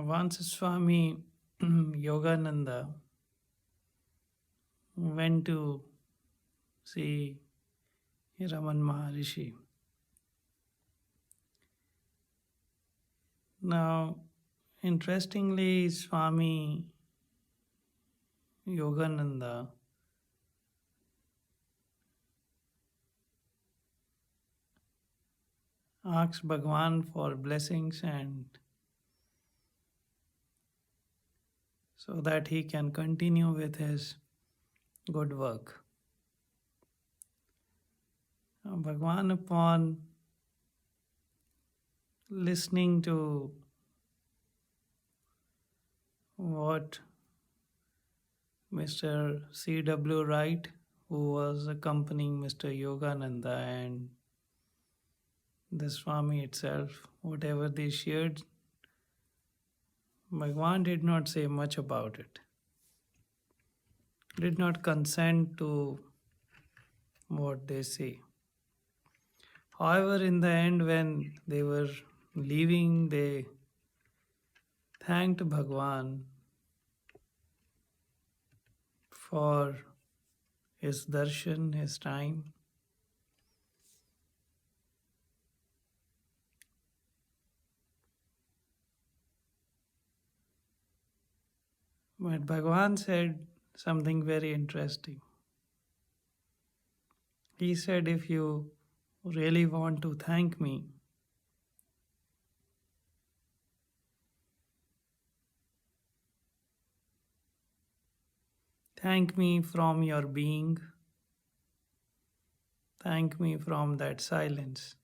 Once Swami Yogananda went to see Raman Maharishi. Now, interestingly, Swami Yogananda asked Bhagwan for blessings and so that he can continue with his good work. Bhagwan, upon listening to what Mr. C.W. Wright, who was accompanying Mr. Yogananda, and the Swami itself, whatever they shared, Bhagwan did not say much about it, did not consent to what they say. However, in the end, when they were leaving, they thanked Bhagwan for his darshan, his time. But Bhagwan said something very interesting. He said, if you really want to thank me, thank me from your being, thank me from that silence.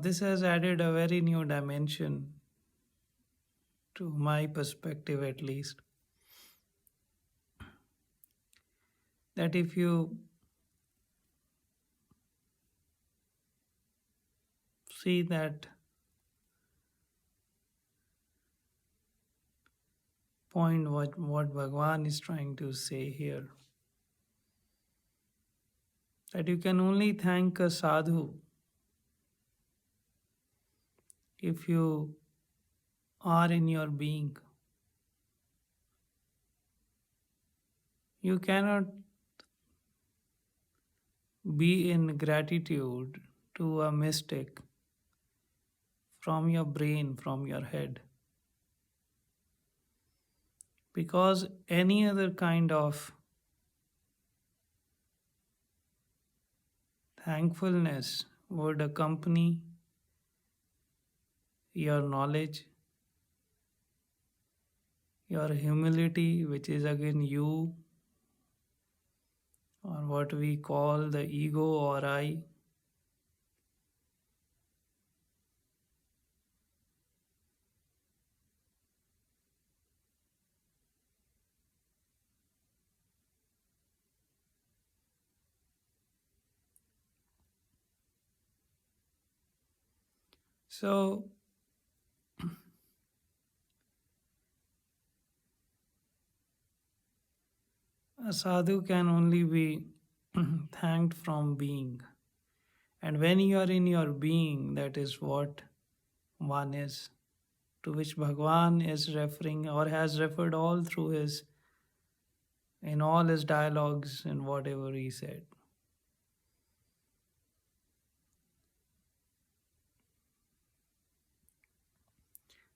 This has added a very new dimension to my perspective, at least. That if you see that point, what Bhagwan is trying to say here, that you can only thank a sadhu if you are in your being. You cannot be in gratitude to a mystic from your brain, from your head. Because any other kind of thankfulness would accompany your knowledge, your humility, which is again you, or what we call the ego or I. So, a sadhu can only be thanked from being. And when you are in your being, that is what one is, to which Bhagwan is referring or has referred all through in all his dialogues and whatever he said.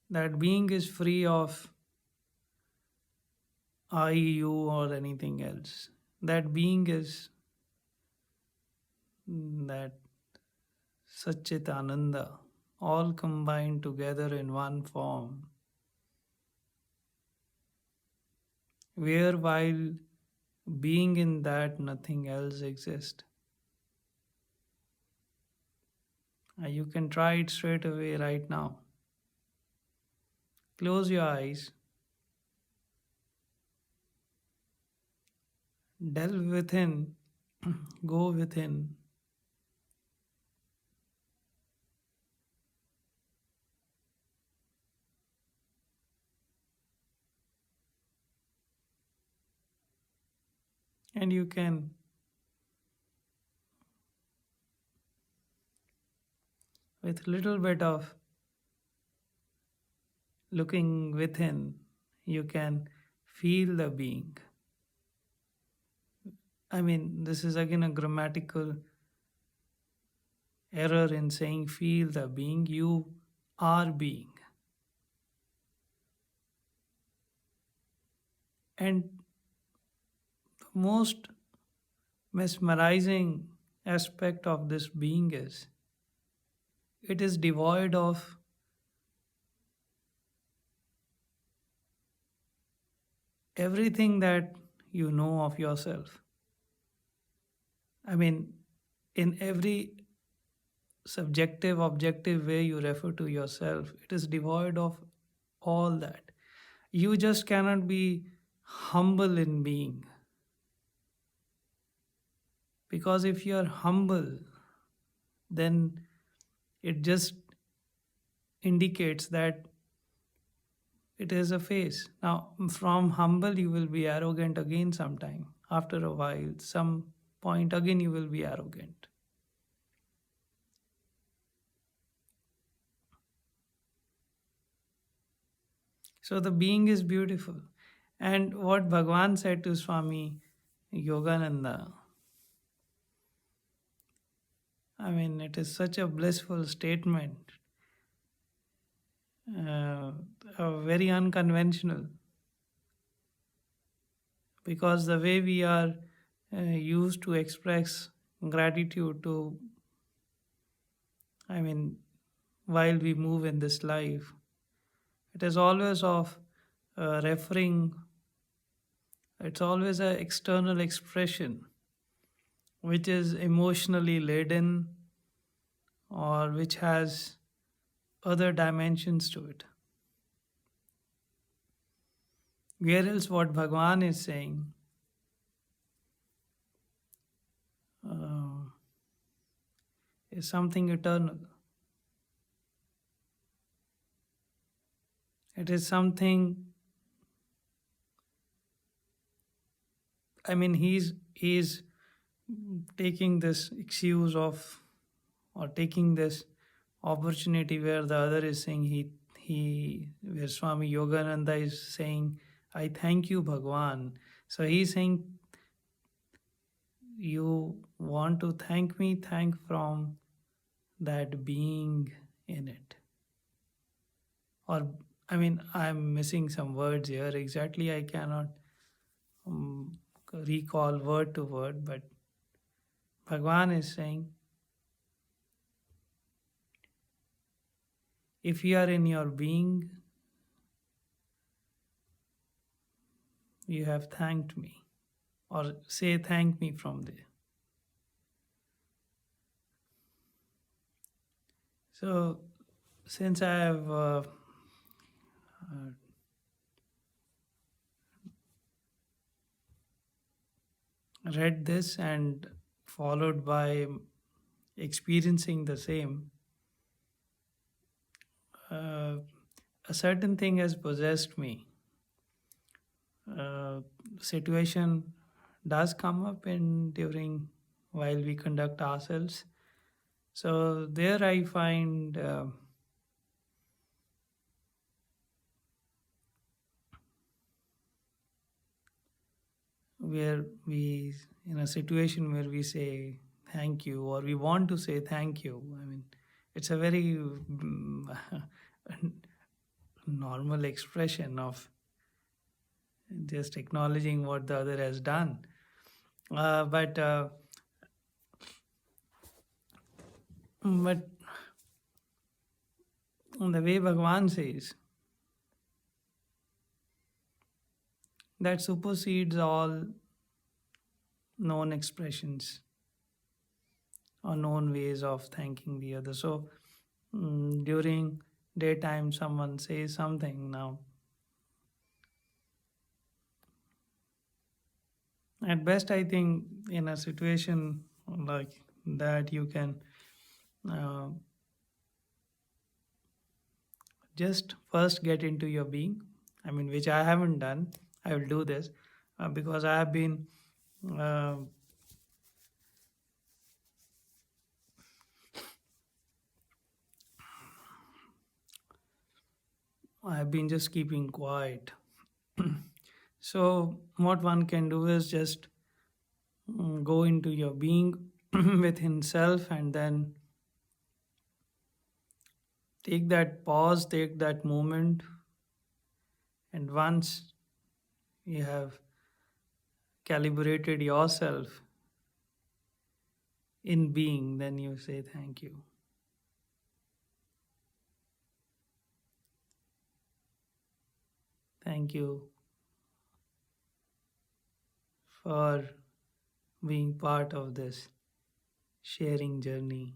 That being is free of I, you, or anything else. That being is that Satchit Ananda, all combined together in one form, where while being in that nothing else exists. You can try it straight away right now. Close your eyes, delve within, go within. And you can, with little bit of looking within, you can feel the being. I mean, this is again a grammatical error in saying feel the being. You are being. And the most mesmerizing aspect of this being is it is devoid of everything that you know of yourself. I mean, in every subjective, objective way you refer to yourself, it is devoid of all that. You just cannot be humble in being. Because if you are humble, then it just indicates that it is a phase. Now, from humble, you will be arrogant again sometime. After a while, some point again, you will be arrogant. So the being is beautiful. And what Bhagwan said to Swami Yogananda, I mean, it is such a blissful statement, uh, very unconventional, because the way we are used to express gratitude to, I mean, while we move in this life, it is always of referring, it's always an external expression which is emotionally laden or which has other dimensions to it. Whereas what Bhagwan is saying, uh, is something eternal. It is something, I mean, he's taking this excuse of, or taking this opportunity where the other is saying where Swami Yogananda is saying, I thank you, Bhagwan. So he's saying, you want to thank me, thank from that being in it. Or, I mean, I'm missing some words here. Exactly, I cannot um, recall word to word, but Bhagwan is saying, if you are in your being, you have thanked me, or say thank me from there. So, since I have uh, read this and followed by experiencing the same, uh, a certain thing has possessed me. Situation does come up in during while we conduct ourselves. So there I find where we in a situation where we say thank you or we want to say thank you. I mean, it's a very normal expression of just acknowledging what the other has done. But the way Bhagwan says, that supersedes all known expressions or known ways of thanking the other. So during daytime, someone says something. Now, at best, I think in a situation like that, you can uh, just first get into your being. I mean, which I haven't done. I will do this because I have been Uh, I've been just keeping quiet. So, what one can do is just go into your being within self, and then take that pause, take that moment, and once you have calibrated yourself in being, then you say thank you. Thank you for being part of this sharing journey.